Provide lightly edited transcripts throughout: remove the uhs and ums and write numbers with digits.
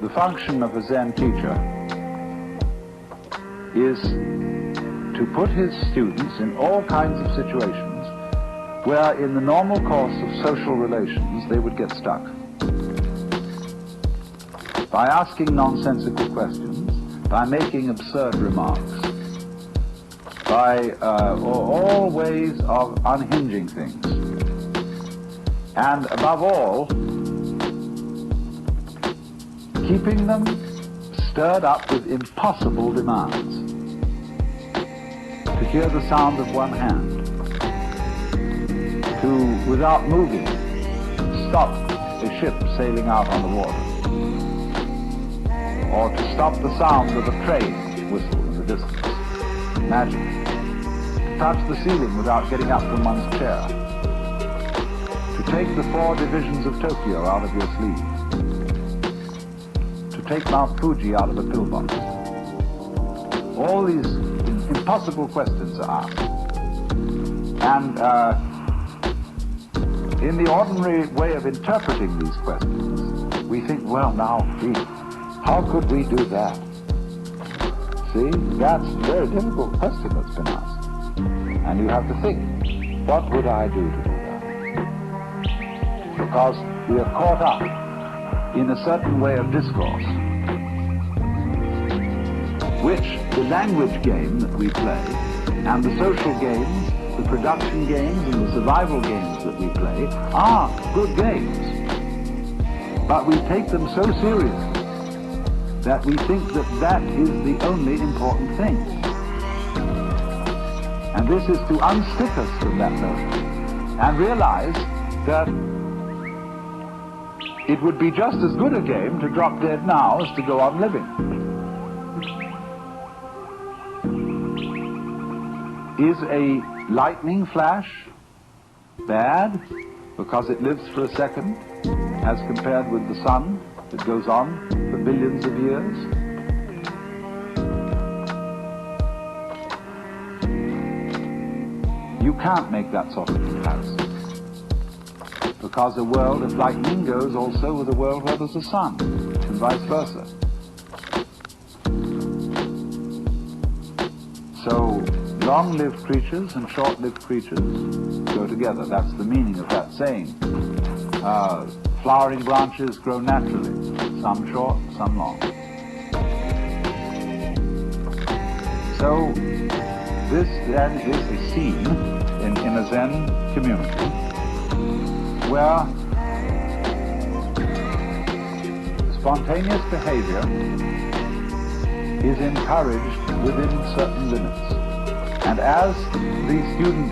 the function of a Zen teacher is to put his students in all kinds of situations where in the normal course of social relations they would get stuck. By asking nonsensical questions, by making absurd remarks, by all ways of unhinging things, and above all, keeping them stirred up with impossible demands. To hear the sound of one hand, to, without moving, stop a ship sailing out on the water, or to stop the sound of a train whistle in the distance. Imagine. To touch the ceiling without getting up from one's chair. To take the 4 divisions of Tokyo out of your sleeve. To take Mount Fuji out of a pillbox. All these impossible questions are asked. And in the ordinary way of interpreting these questions, we think, well, now, how could we do that? See, that's a very difficult question that's been asked. And you have to think, what would I do to do that? Because we are caught up in a certain way of discourse, which the language game that we play, and the social games, the production games, and the survival games that we play are good games. But we take them so seriously that we think that that is the only important thing. And this is to unstick us from that notion and realize that it would be just as good a game to drop dead now as to go on living. Is a lightning flash bad because it lives for a second as compared with the sun that goes on for billions of years? You can't make that sort of comparison, because a world of lightning goes also with a world where there's a sun, and vice versa. So long-lived creatures and short-lived creatures go together. That's the meaning of that saying. Flowering branches grow naturally, some short, some long. So this then is a scene in a Zen community where spontaneous behavior is encouraged within certain limits. And as the student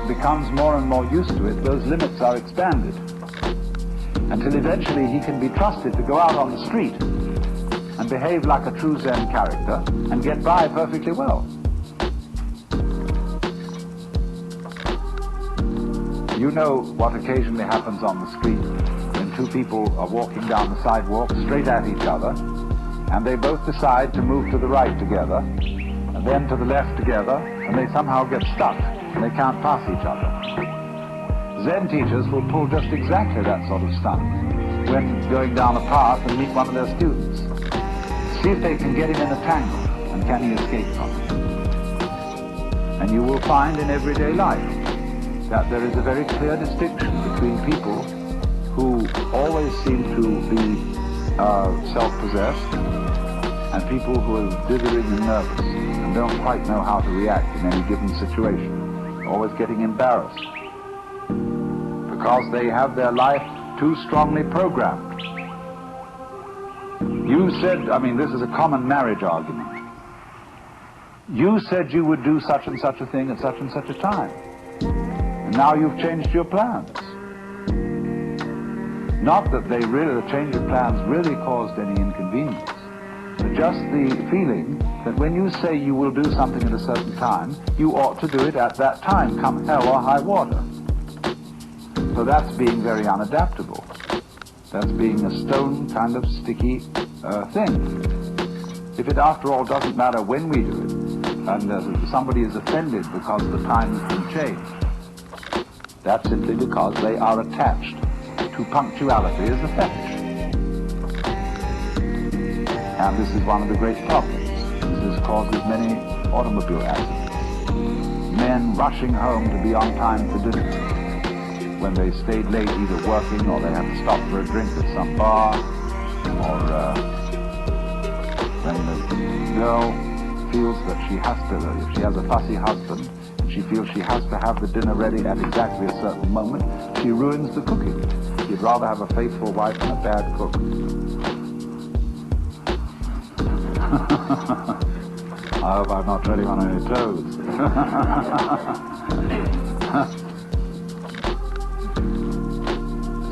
becomes more and more used to it, those limits are expanded, until eventually he can be trusted to go out on the street and behave like a true Zen character and get by perfectly well. You know what occasionally happens on the street when 2 people are walking down the sidewalk straight at each other, and they both decide to move to the right together, and then to the left together, and they somehow get stuck, and they can't pass each other. Zen teachers will pull just exactly that sort of stunt when going down a path and meet one of their students. See if they can get him in a tangle, and can he escape from it. And you will find in everyday life that there is a very clear distinction between people who always seem to be self-possessed and people who are dithering and nervous and don't quite know how to react in any given situation, always getting embarrassed because they have their life too strongly programmed. You said, this is a common marriage argument. You said you would do such and such a thing at such and such a time. And now you've changed your plans. Not that the change of plans really caused any inconvenience, but just the feeling that when you say you will do something at a certain time, you ought to do it at that time, come hell or high water. So that's being very unadaptable. That's being a stone kind of sticky thing. If it after all doesn't matter when we do it, and somebody is offended because the time has been changed, that's simply because they are attached to punctuality as a fetish. And this is one of the great problems. This causes many automobile accidents. Men rushing home to be on time for dinner when they stayed late either working or they had to stop for a drink at some bar, or when the girl feels that she has to, if she has a fussy husband, and she feels she has to have the dinner ready at exactly a certain moment, she ruins the cooking. She'd rather have a faithful wife than a bad cook. I hope I'm not treading on any toes.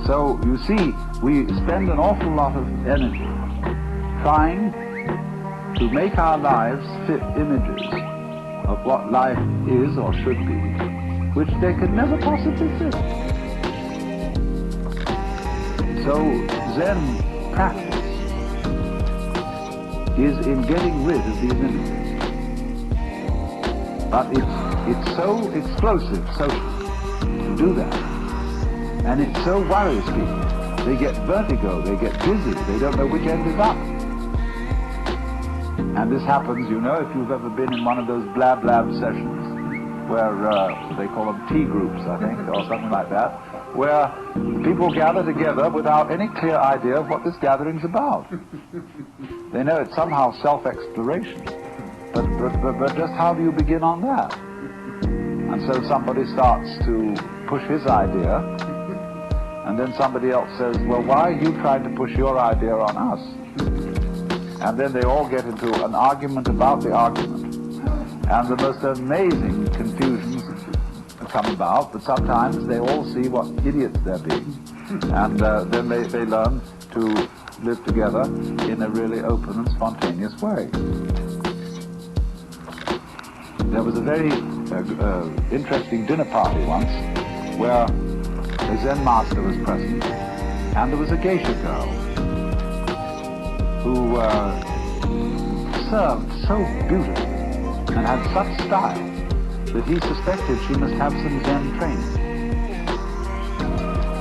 So, you see, we spend an awful lot of energy trying to make our lives fit images of what life is or should be, which they can never possibly fit. So, Zen practice is in getting rid of these images. But it's so explosive socially to do that. And it so worries people. They get vertigo, they get dizzy, they don't know which end is up. And this happens, you know, if you've ever been in one of those blab sessions, where they call them tea groups, I think, or something like that, where people gather together without any clear idea of what this gathering's about. They know it's somehow self-exploration, but just how do you begin on that? And so somebody starts to push his idea, and then somebody else says, well, why are you trying to push your idea on us? And then they all get into an argument about the argument. And the most amazing confusions come about, but sometimes they all see what idiots they're being. And then they learn to live together in a really open and spontaneous way. There was a very interesting dinner party once where a Zen master was present, and there was a geisha girl who served so beautifully and had such style that he suspected she must have some Zen training.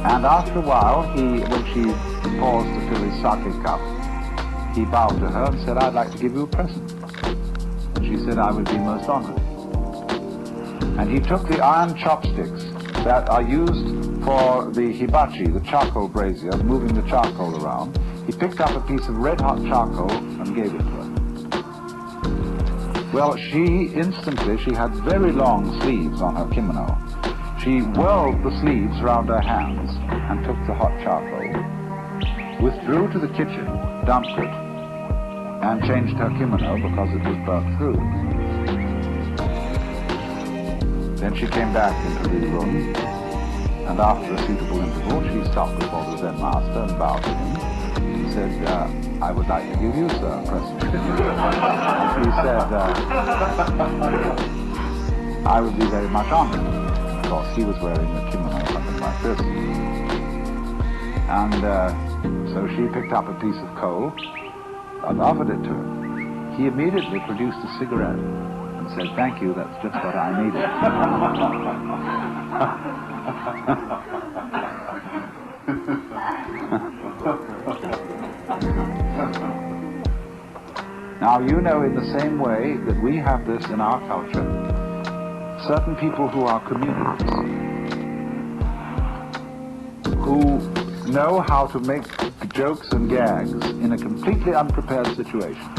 And after a while, when she paused to fill his sake cup, he bowed to her and said, I'd like to give you a present. And she said, I would be most honored. And he took the iron chopsticks that are used for the hibachi, the charcoal brazier, moving the charcoal around. He picked up a piece of red-hot charcoal and gave it to her. Well, she had very long sleeves on her kimono. She whirled the sleeves round her hands and took the hot charcoal, withdrew to the kitchen, dumped it, and changed her kimono because it was burnt through. Then she came back into the room, and after a suitable interval, she stopped before the Zen master and bowed to him. He said, I would like to give you, sir, a present. He said, I would be very much honored. Of course, he was wearing a kimono or something like this. And so she picked up a piece of coal and offered it to him. He immediately produced a cigarette and said, thank you, that's just what I needed. Now, you know, in the same way that we have this in our culture, certain people who are communities, who know how to make jokes and gags in a completely unprepared situation,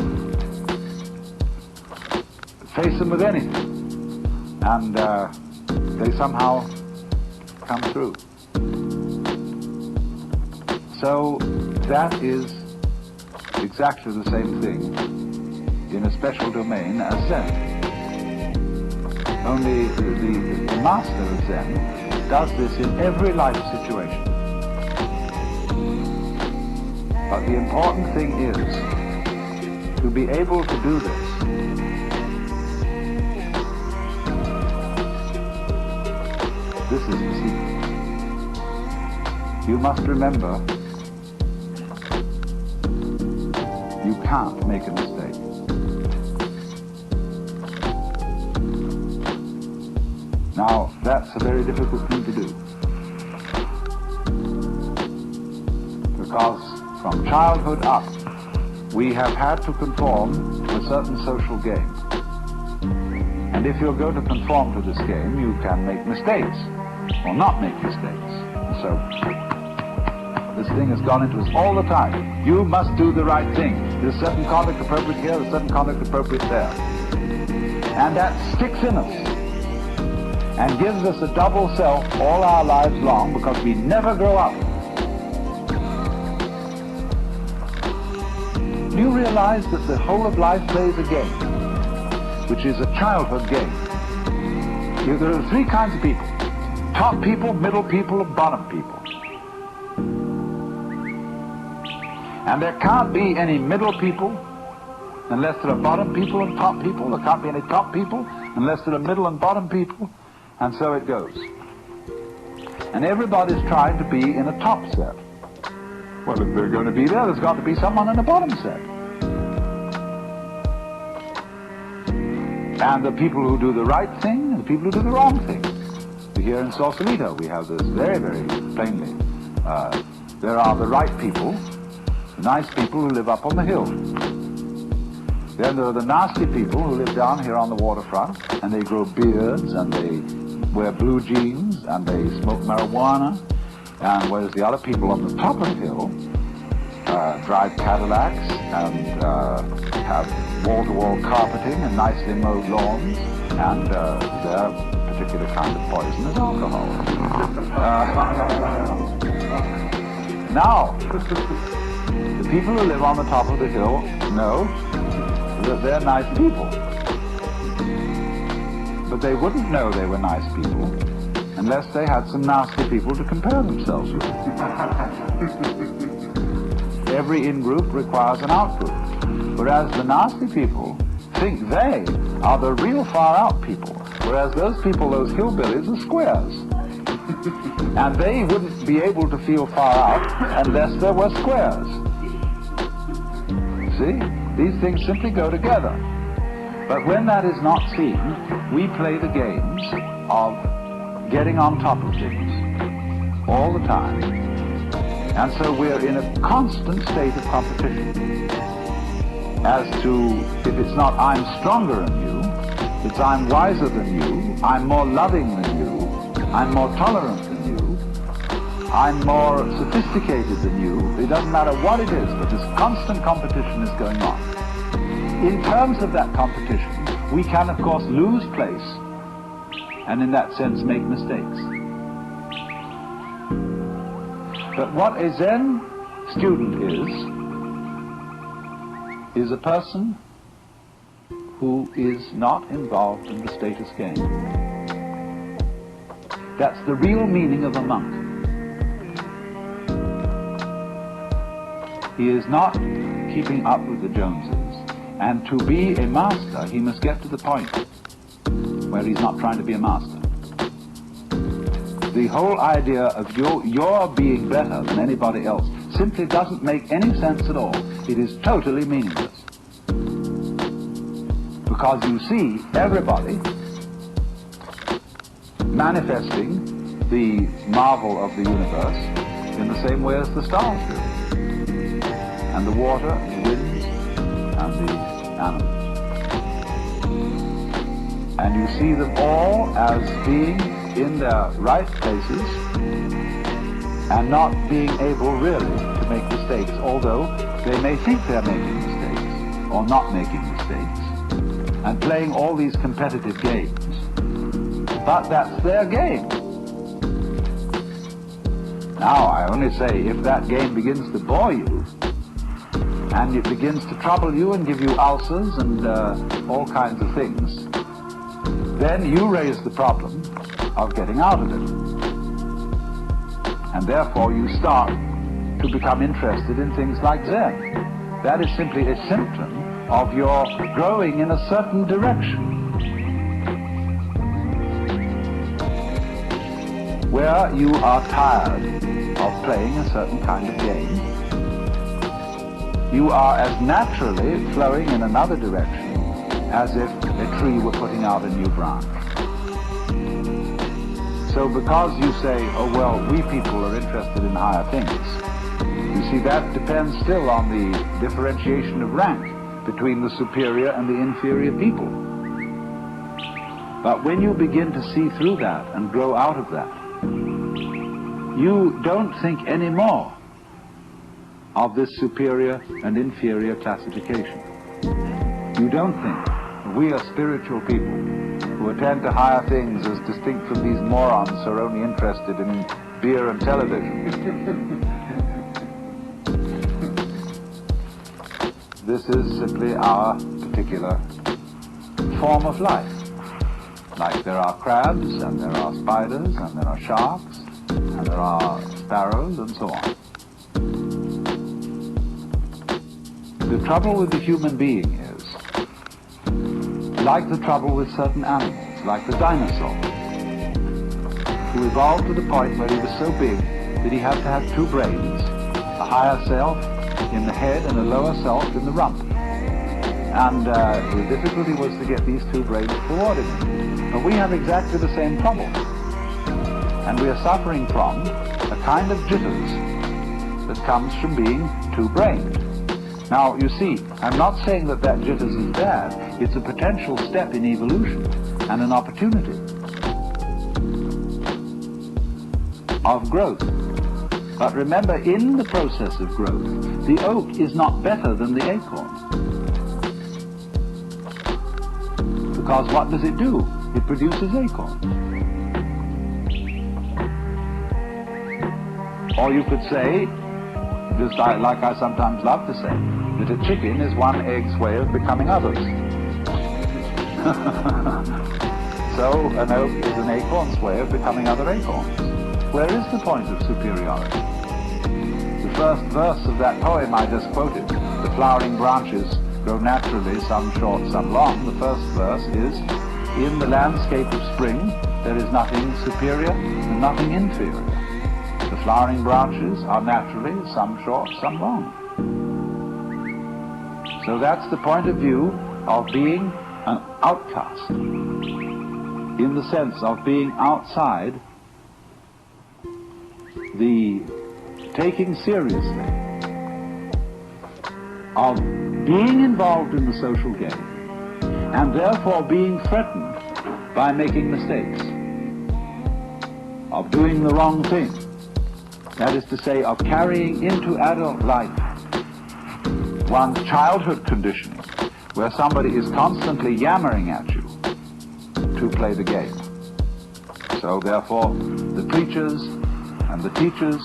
face them with anything, and they somehow come through. So that is exactly the same thing in a special domain as Zen. Only the master of Zen does this in every life situation. But the important thing is to be able to do this This is the secret. You must remember, you can't make a mistake. Now, that's a very difficult thing to do. Because from childhood up, we have had to conform to a certain social game. And if you're going to conform to this game, you can make mistakes, or not make mistakes. And so, this thing has gone into us all the time. You must do the right thing. There's certain conduct appropriate here, there's certain conduct appropriate there. And that sticks in us, and gives us a double self all our lives long, because we never grow up. Do you realize that the whole of life plays a game, which is a childhood game? There are three kinds of people: top people, middle people, and bottom people. And there can't be any middle people unless there are bottom people and top people. There can't be any top people unless there are middle and bottom people. And so it goes. And everybody's trying to be in a top set. Well, if they're going to be there, there's got to be someone in the bottom set. And the people who do the right thing and the people who do the wrong thing. Here in Sausalito, we have this very, very plainly. There are the right people, the nice people who live up on the hill. Then there are the nasty people who live down here on the waterfront, and they grow beards, and they wear blue jeans, and they smoke marijuana. And whereas the other people on the top of the hill drive Cadillacs and have wall-to-wall carpeting and nicely mowed lawns, and their particular kind of poison is alcohol. Now, the people who live on the top of the hill know that they're nice people. But they wouldn't know they were nice people unless they had some nasty people to compare themselves with. Every in-group requires an out-group, whereas the nasty people think they are the real far-out people, whereas those people, those hillbillies, are squares. And they wouldn't be able to feel far out unless there were squares. See? These things simply go together. But when that is not seen, we play the games of getting on top of things all the time. And so we're in a constant state of competition as to, if it's not I'm stronger than you, it's I'm wiser than you, I'm more loving than you, I'm more tolerant than you, I'm more sophisticated than you. It doesn't matter what it is, but this constant competition is going on. In terms of that competition, we can, of course, lose place, and in that sense make mistakes. But what a Zen student is a person who is not involved in the status game. That's the real meaning of a monk. He is not keeping up with the Joneses. And to be a master, he must get to the point where he's not trying to be a master. The whole idea of your being better than anybody else simply doesn't make any sense at all. It is totally meaningless. Because you see everybody manifesting the marvel of the universe in the same way as the stars do. And the water, and the winds, and the animals. And you see them all as being in their right places and not being able really to make mistakes, although they may think they're making mistakes or not making mistakes and playing all these competitive games. But that's their game. Now, I only say, if that game begins to bore you, and it begins to trouble you and give you ulcers and all kinds of things, then you raise the problem of getting out of it. And therefore you start to become interested in things like Zen. That is simply a symptom of your growing in a certain direction, where you are tired of playing a certain kind of game. You are as naturally flowing in another direction as if a tree were putting out a new branch. So because you say, oh well, we people are interested in higher things, you see, that depends still on the differentiation of rank between the superior and the inferior people. But when you begin to see through that and grow out of that, you don't think anymore of this superior and inferior classification. You don't think we are spiritual people who attend to higher things as distinct from these morons who are only interested in beer and television. This is simply our particular form of life. Like there are crabs, and there are spiders, and there are sharks, and there are sparrows, and so on. The trouble with the human being is, like the trouble with certain animals, like the dinosaur, who evolved to the point where he was so big that he had to have two brains, a higher self in the head and a lower self in the rump. And the difficulty was to get these two brains coordinated. But we have exactly the same trouble. And we are suffering from a kind of jitters that comes from being two-brained. Now, you see, I'm not saying that that jitters is bad. It's a potential step in evolution and an opportunity of growth. But remember, in the process of growth, the oak is not better than the acorn. Because what does it do? It produces acorns. Or you could say, just like I sometimes love to say, that a chicken is one egg's way of becoming others. So an oak is an acorn's way of becoming other acorns. Where is the point of superiority? The first verse of that poem I just quoted, the flowering branches grow naturally, some short, some long. The first verse is, in the landscape of spring, there is nothing superior and nothing inferior. The flowering branches are naturally, some short, some long. So that's the point of view of being an outcast, in the sense of being outside the taking seriously of being involved in the social game, and therefore being threatened by making mistakes, of doing the wrong thing. That is to say, of carrying into adult life one's childhood conditioning, where somebody is constantly yammering at you to play the game. So therefore, the preachers and the teachers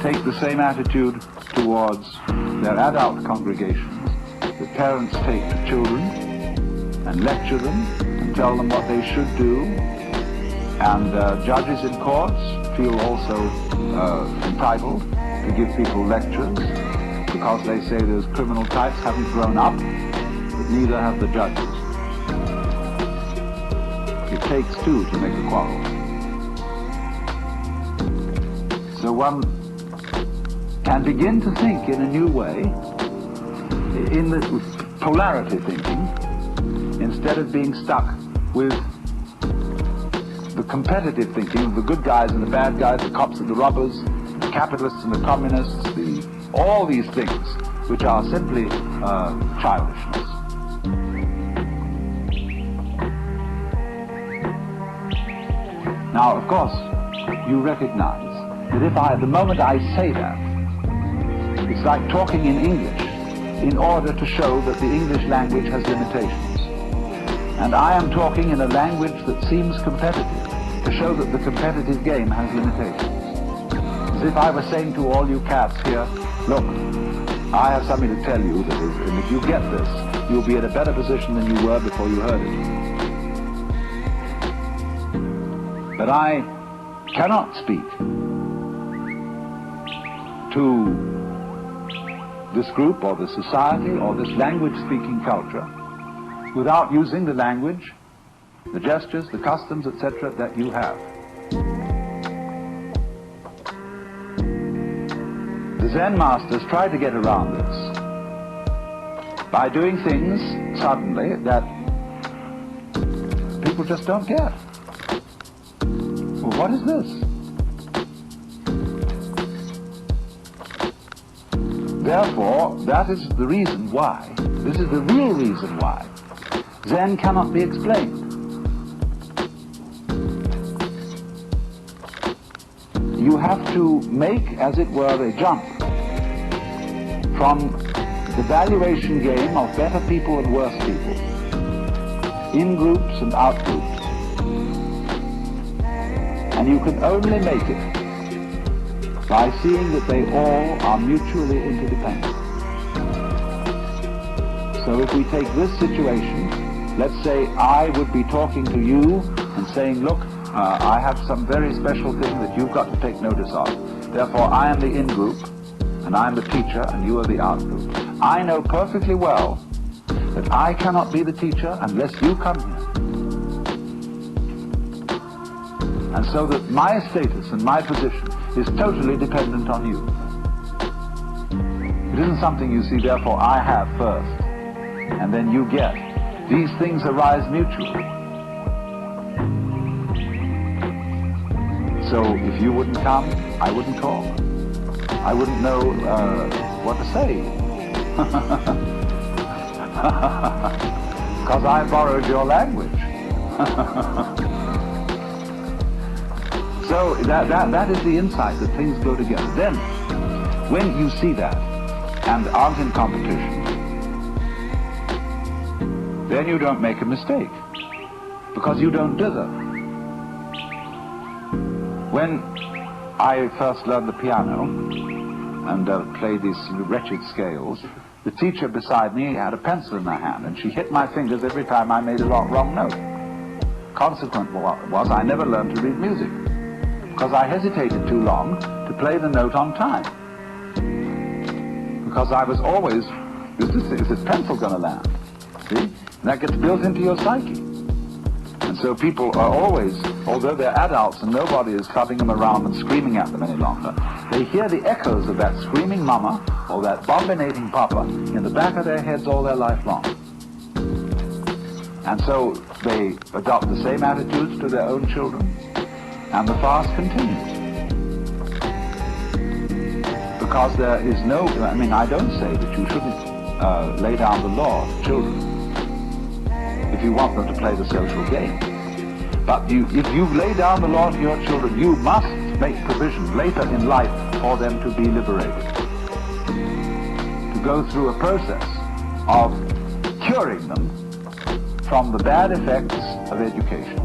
take the same attitude towards their adult congregations that parents take to children, and lecture them and tell them what they should do. And judges in courts feel also entitled to give people lectures because they say those criminal types haven't grown up, but neither have the judges. It takes two to make a quarrel. So one can begin to think in a new way, in the polarity thinking, instead of being stuck with the competitive thinking of the good guys and the bad guys, the cops and the robbers, the capitalists and the communists, all these things which are simply childishness. Now, of course, you recognize that if the moment I say that, it's like talking in English in order to show that the English language has limitations. And I am talking in a language that seems competitive to show that the competitive game has limitations. As if I were saying to all you cats here, look, I have something to tell you that is, and if you get this, you'll be in a better position than you were before you heard it. But I cannot speak to this group or this society or this language-speaking culture without using the language, the gestures, the customs, etc. that you have. The Zen masters try to get around this by doing things suddenly that people just don't get. Well, what is this? Therefore, that is the reason why, this is the real reason why, Zen cannot be explained. You have to make, as it were, a jump from the valuation game of better people and worse people, in groups and out groups. And you can only make it by seeing that they all are mutually interdependent. So if we take this situation, let's say I would be talking to you and saying, look, I have some very special thing that you've got to take notice of. Therefore, I am the in-group, and I am the teacher, and you are the out-group. I know perfectly well that I cannot be the teacher unless you come here. And so that my status and my position is totally dependent on you. It isn't something you see, therefore I have first, and then you get. These things arise mutually. So if you wouldn't come, I wouldn't talk. I wouldn't know what to say. Because I borrowed your language. So that is the insight, that things go together. Then, when you see that and aren't in competition, then you don't make a mistake, because you don't dither. When I first learned the piano and played these wretched scales, the teacher beside me had a pencil in her hand, and she hit my fingers every time I made a wrong note. Consequent was I never learned to read music, because I hesitated too long to play the note on time. Because I was always, is this pencil going to land? See? And that gets built into your psyche. And so people are always, although they're adults and nobody is clubbing them around and screaming at them any longer, they hear the echoes of that screaming mama or that bombinating papa in the back of their heads all their life long. And so they adopt the same attitudes to their own children, and the fast continues. Because there is no, I don't say that you shouldn't lay down the law to children if you want them to play the social game. But if you lay down the law to your children, you must make provision later in life for them to be liberated, to go through a process of curing them from the bad effects of education.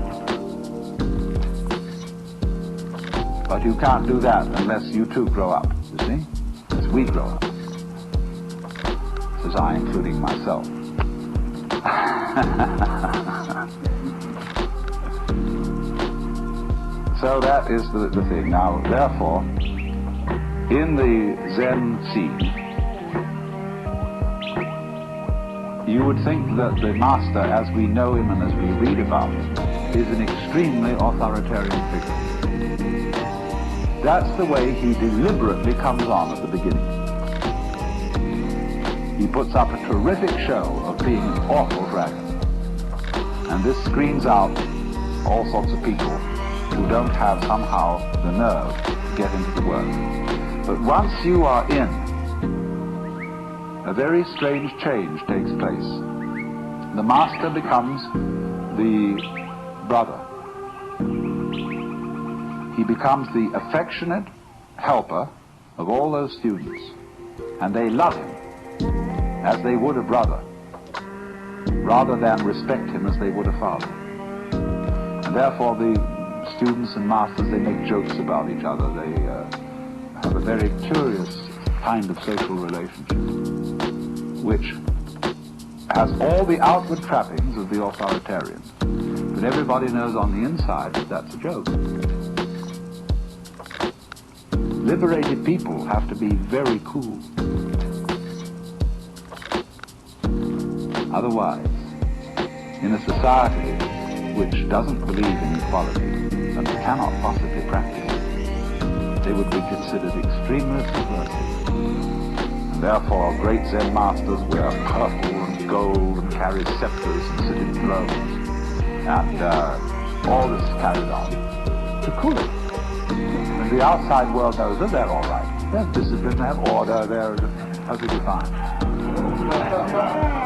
But you can't do that unless you too grow up, you see? As we grow up. Says I, including myself. So that is the thing. Now, therefore, in the Zen scene, you would think that the master, as we know him and as we read about him, is an extremely authoritarian figure. That's the way he deliberately comes on at the beginning. He puts up a terrific show of being an awful dragon. And this screens out all sorts of people who don't have somehow the nerve to get into the work. But once you are in, a very strange change takes place. The master becomes the brother. He becomes the affectionate helper of all those students, and they love him as they would a brother, rather than respect him as they would a father. And therefore the students and masters, they make jokes about each other. They have a very curious kind of social relationship, which has all the outward trappings of the authoritarian, but everybody knows on the inside that that's a joke. Liberated people have to be very cool. Otherwise, in a society which doesn't believe in equality and cannot possibly practice it, they would be considered extremely subversive. And therefore, great Zen masters wear purple and gold and carry scepters and sit in thrones. And all this is carried on to cool it. And the outside world knows that they're all right. They have discipline, they have order, they're perfectly fine.